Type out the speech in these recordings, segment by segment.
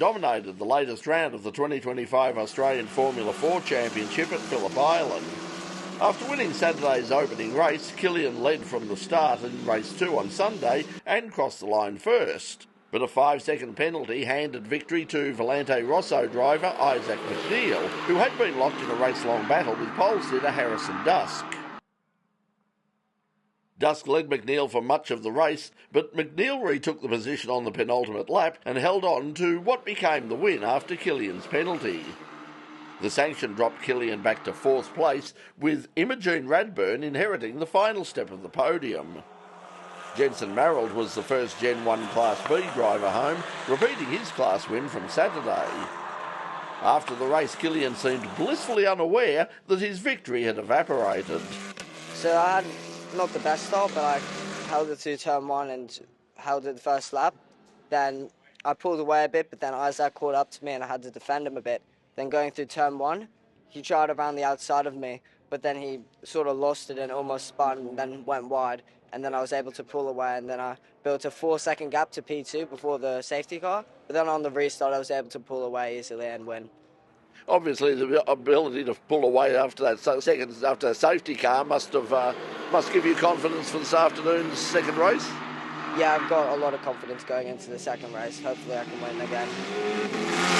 dominated the latest round of the 2025 Australian Formula 4 Championship at Phillip Island. After winning Saturday's opening race, Killion led from the start in race 2 on Sunday and crossed the line first. But a 5-second penalty handed victory to Volante Rosso driver Isaac McNeil, who had been locked in a race-long battle with pole sitter Harrison Dusk. Dusk led McNeil for much of the race, but McNeil retook the position on the penultimate lap and held on to what became the win after Killion's penalty. The sanction dropped Killion back to 4th place, with Imogen Radburn inheriting the final step of the podium. Jensen Marald was the first Gen 1 Class B driver home, repeating his class win from Saturday. After the race, Killion seemed blissfully unaware that his victory had evaporated. So I had not the best start, but I held it through turn 1 and held it the first lap. Then I pulled away a bit, but then Isaac caught up to me and I had to defend him a bit. Then going through turn 1, he tried around the outside of me, but then he sort of lost it and almost spun and then went wide. And then I was able to pull away, and then I built a 4-second gap to P2 before the safety car. But then on the restart, I was able to pull away easily and win. Obviously, the ability to pull away after that safety car must give you confidence for this afternoon's second race. Yeah, I've got a lot of confidence going into the second race. Hopefully, I can win again.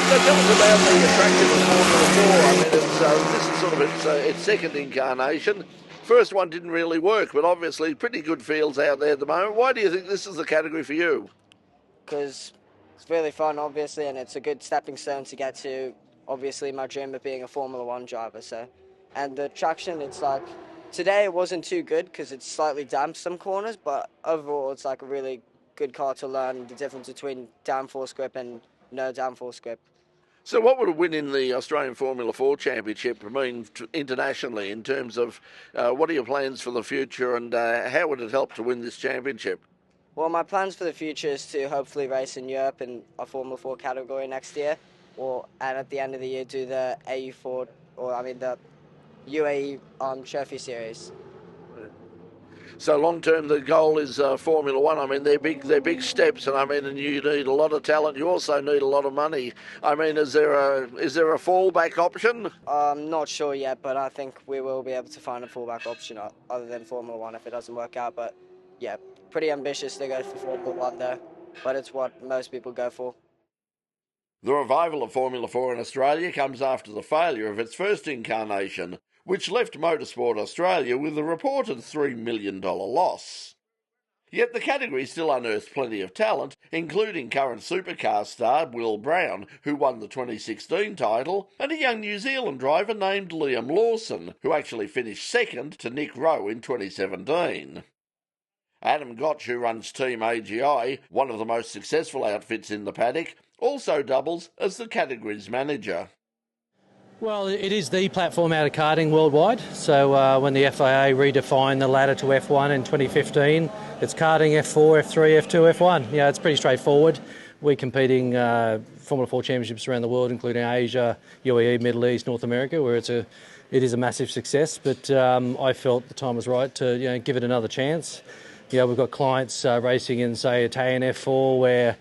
So tell us about the attraction of Formula 4. I mean, this is sort of its second incarnation. First one didn't really work, but obviously pretty good fields out there at the moment. Why do you think this is the category for you? Because it's really fun, obviously, and it's a good stepping stone to get to, obviously, my dream of being a Formula 1 driver. And the traction, it's like, today it wasn't too good because it's slightly damp some corners, but overall it's like a really good car to learn the difference between downforce grip and no downforce grip. So what would a win in the Australian Formula 4 Championship mean internationally in terms of what are your plans for the future and how would it help to win this championship? Well, my plans for the future is to hopefully race in Europe in a Formula 4 category next year, and at the end of the year do the the UAE Trophy Series. So long term, the goal is Formula 1. I mean, they're big steps, and you need a lot of talent. You also need a lot of money. I mean, is there a fallback option? I'm not sure yet, but I think we will be able to find a fallback option other than Formula 1 if it doesn't work out. But yeah, pretty ambitious to go for Formula 1 there, but it's what most people go for. The revival of Formula 4 in Australia comes after the failure of its first incarnation, which left Motorsport Australia with a reported $3 million loss. Yet the category still unearthed plenty of talent, including current supercar star Will Brown, who won the 2016 title, and a young New Zealand driver named Liam Lawson, who actually finished second to Nick Rowe in 2017. Adam Gotch, who runs Team AGI, one of the most successful outfits in the paddock, also doubles as the category's manager. Well, it is the platform out of karting worldwide. So when the FIA redefined the ladder to F1 in 2015, it's karting F4, F3, F2, F1. Yeah, it's pretty straightforward. We're competing Formula 4 championships around the world, including Asia, UAE, Middle East, North America, where it is a massive success. But I felt the time was right to give it another chance. We've got clients racing in, say, Italian F4, where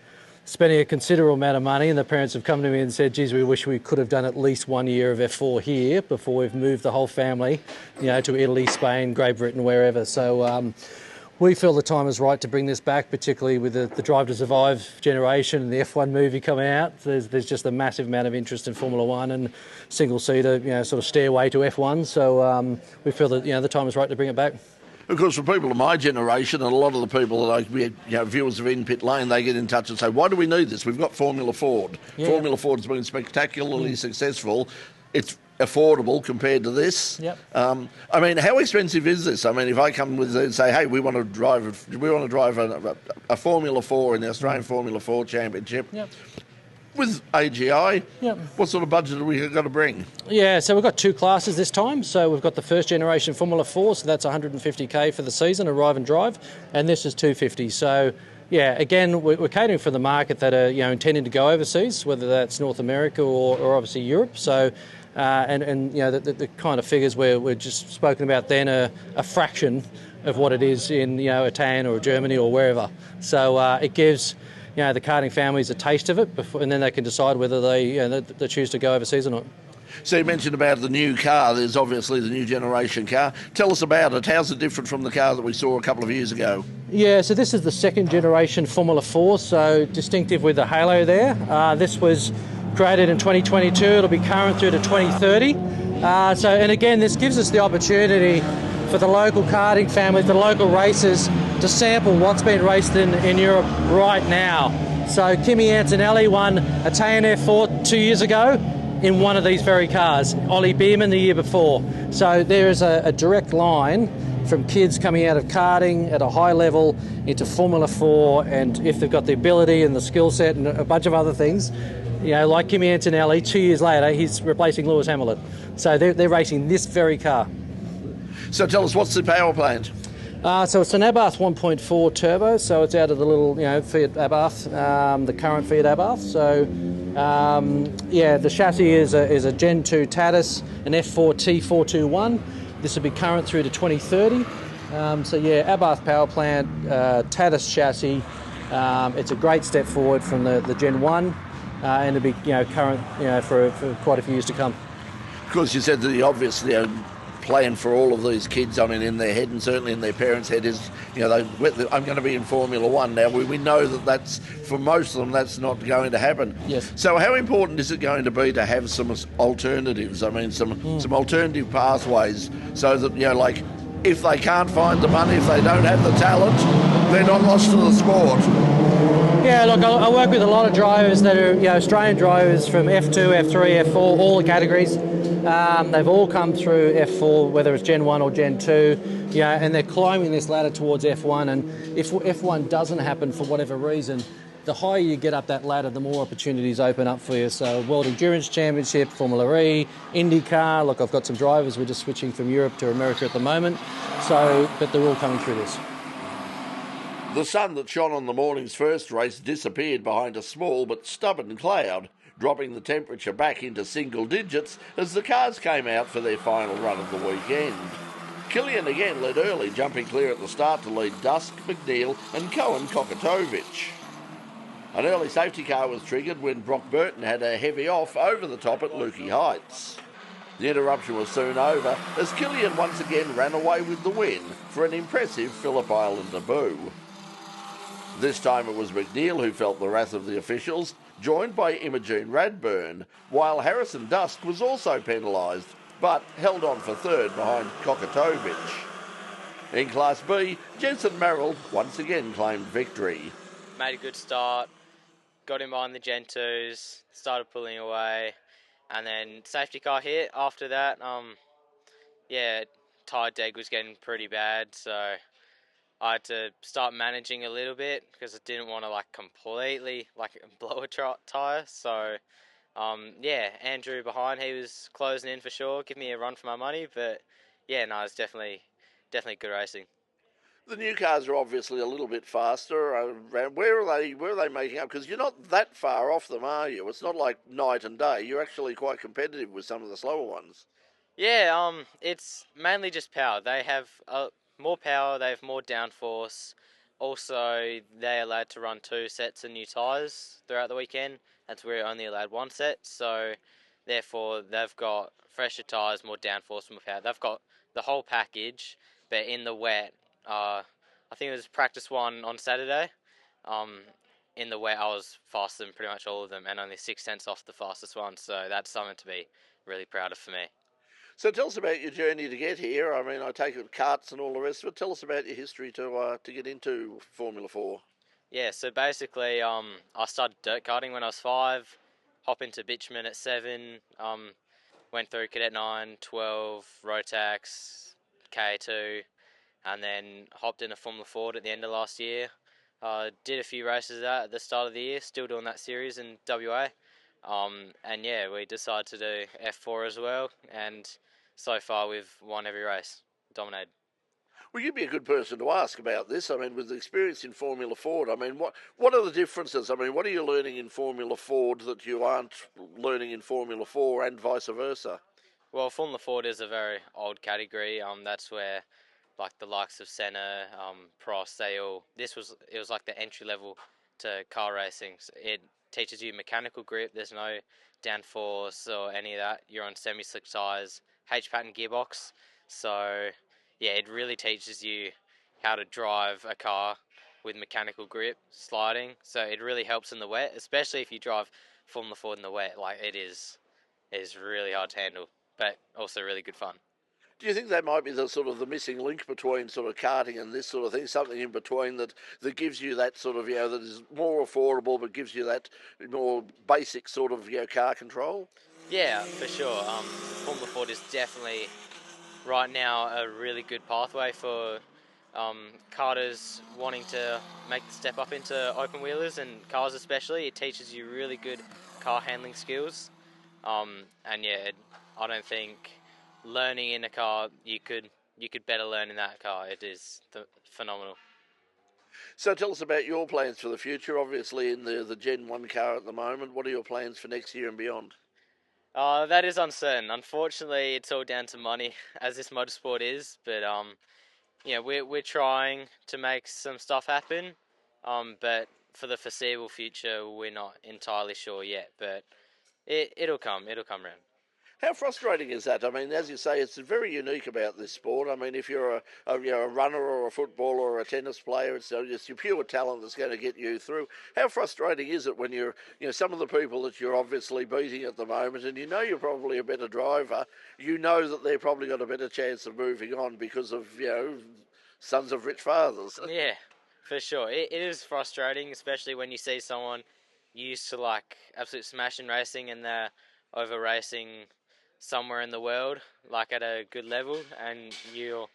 spending a considerable amount of money, and the parents have come to me and said, geez, we wish we could have done at least 1 year of F4 here before we've moved the whole family, to Italy, Spain, Great Britain, wherever. So we feel the time is right to bring this back, particularly with the Drive to Survive generation and the F1 movie coming out. There's just a massive amount of interest in Formula 1 and single-seater, sort of stairway to F1. So we feel that, the time is right to bring it back. Of course, for people of my generation and a lot of the people that viewers of In Pit Lane, they get in touch and say, why do we need this? We've got Formula Ford. Yeah. Formula Ford's been spectacularly successful. It's affordable compared to this. Yep. How expensive is this? If I come with and say, hey, we want to drive a Formula 4 in the Australian Formula 4 Championship. Yep. With AGI, yep. What sort of budget have we got to bring? Yeah, so we've got two classes this time. So we've got the first generation Formula 4, so that's $150K for the season, arrive and drive, and this is $250. So yeah, again, we're catering for the market that are intending to go overseas, whether that's North America or obviously Europe. So the kind of figures we're just spoken about then are a fraction of what it is in Italian or Germany or wherever. So it gives the karting families a taste of it before, and then they can decide whether they choose to go overseas or not. So you mentioned about the new car. There's obviously the new generation car. Tell us about it. How's it different from the car that we saw a couple of years ago? Yeah, so this is the second generation Formula 4, so distinctive with the halo there. This was created in 2022. It'll be current through to 2030. And again, this gives us the opportunity for the local karting families, the local racers, to sample what's been raced in Europe right now. So Kimi Antonelli won Italian F4 2 years ago in one of these very cars. Ollie Beerman the year before. So there is a direct line from kids coming out of karting at a high level into Formula 4, and if they've got the ability and the skill set and a bunch of other things, like Kimi Antonelli, 2 years later, he's replacing Lewis Hamilton. So they're racing this very car. So tell us, what's the power plant? So it's an Abarth 1.4 turbo, so it's out of the little, Fiat Abarth, the current Fiat Abarth. So, the chassis is a Gen 2 Tatus, an F4 T421. This will be current through to 2030. Abarth power plant, Tatus chassis. It's a great step forward from the Gen 1, and it'll be current for quite a few years to come. Of course, you said that the obvious plan for all of these kids, in their head and certainly in their parents' head is, I'm going to be in Formula 1 now. We know that's, for most of them, that's not going to happen. Yes. So how important is it going to be to have some alternatives? Some alternative pathways so that, if they can't find the money, if they don't have the talent, they're not lost to the sport. Yeah, look, I work with a lot of drivers that are Australian drivers from F2, F3, F4, all the categories. They've all come through F4, whether it's Gen 1 or Gen 2, and they're climbing this ladder towards F1. And if F1 doesn't happen for whatever reason, the higher you get up that ladder, the more opportunities open up for you. So World Endurance Championship, Formula E, IndyCar. Look, I've got some drivers. We're just switching from Europe to America at the moment. But they're all coming through this. The sun that shone on the morning's first race disappeared behind a small but stubborn cloud, dropping the temperature back into single digits as the cars came out for their final run of the weekend. Killion again led early, jumping clear at the start to lead Dusk, McNeil and Cohen Kokatovic. An early safety car was triggered when Brock Burton had a heavy off over the top at Lukey Heights. The interruption was soon over as Killion once again ran away with the win for an impressive Phillip Island debut. This time it was McNeil who felt the wrath of the officials, joined by Imogen Radburn, while Harrison Dusk was also penalised, but held on for third behind Kokatovic. In Class B, Jensen Merrill once again claimed victory. Made a good start, got in behind the Gen 2s, started pulling away, and then safety car hit. After that, tyre deg was getting pretty bad, so I had to start managing a little bit because I didn't want to completely blow a tyre. So Andrew behind, he was closing in for sure, give me a run for my money. But it's definitely good racing. The new cars are obviously a little bit faster. Where are they making up? Because you're not that far off them, are you? It's not like night and day. You're actually quite competitive with some of the slower ones. Yeah, it's mainly just power. They have more power, they have more downforce. Also, they're allowed to run 2 sets of new tyres throughout the weekend. That's where we're only allowed 1 set. So, therefore, they've got fresher tyres, more downforce, more power. They've got the whole package, but in the wet, I think it was practice 1 on Saturday. In the wet, I was faster than pretty much all of them and only 6 tenths off the fastest one. So, that's something to be really proud of for me. So tell us about your journey to get here. I take it karts and all the rest of it. Tell us about your history to get into Formula 4. Yeah, so basically, I started dirt karting when I was 5, hop into bitumen at 7, went through Cadet 9, 12, Rotax, K2, and then hopped into Formula 4 at the end of last year. Did a few races of that at the start of the year, still doing that series in WA. We decided to do F4 as well, and so far we've won every race, dominated. Well, you'd be a good person to ask about this. With the experience in Formula Ford, what are the differences? What are you learning in Formula Ford that you aren't learning in Formula 4 and vice versa? Well, Formula Ford is a very old category. That's where, the likes of Senna, Prost, it was like the entry level to car racing. It teaches you mechanical grip. There's no downforce or any of that. You're on semi-slick tyres, H-pattern gearbox. So, yeah, it really teaches you how to drive a car with mechanical grip, sliding. So it really helps in the wet, especially if you drive Formula Ford in the wet. Like, it is really hard to handle, but also really good fun. Do you think that might be the sort of the missing link between sort of karting and this sort of thing, something in between that gives you that sort of, that is more affordable but gives you that more basic sort of, car control? Yeah, for sure. Formula Ford is definitely right now a really good pathway for karters wanting to make the step up into open wheelers and cars especially. It teaches you really good car handling skills. And yeah, I don't think learning in a car you could better learn in that car. It is phenomenal. So tell us about your plans for the future. Obviously in the Gen 1 car at the moment. What are your plans for next year and beyond? That is uncertain. Unfortunately, it's all down to money, as this motorsport is. But we're trying to make some stuff happen. But for the foreseeable future, we're not entirely sure yet. But it'll come. It'll come round. How frustrating is that? I mean, as you say, it's very unique about this sport. I mean, if you're a runner or a footballer or a tennis player, it's just your pure talent that's going to get you through. How frustrating is it when you're, some of the people that you're obviously beating at the moment, and you're probably a better driver, that they've probably got a better chance of moving on because of, sons of rich fathers. Yeah, for sure. It is frustrating, especially when you see someone used to like absolute smashing racing and they're over racing somewhere in the world, like at a good level, and you're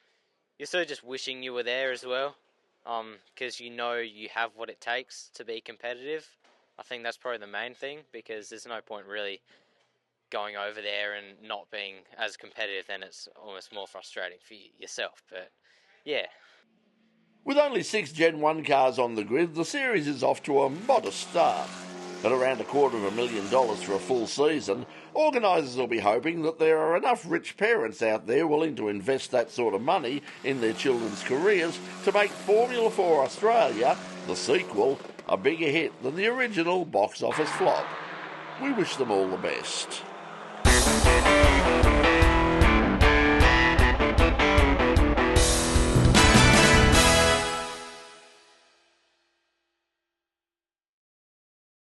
sort of just wishing you were there as well, because you have what it takes to be competitive. I think that's probably the main thing, because there's no point really going over there and not being as competitive. Then it's almost more frustrating for yourself. But yeah. With only 6 Gen 1 cars on the grid, the series is off to a modest start. At around $250,000 for a full season, organisers will be hoping that there are enough rich parents out there willing to invest that sort of money in their children's careers to make Formula 4 Australia, the sequel, a bigger hit than the original box office flop. We wish them all the best.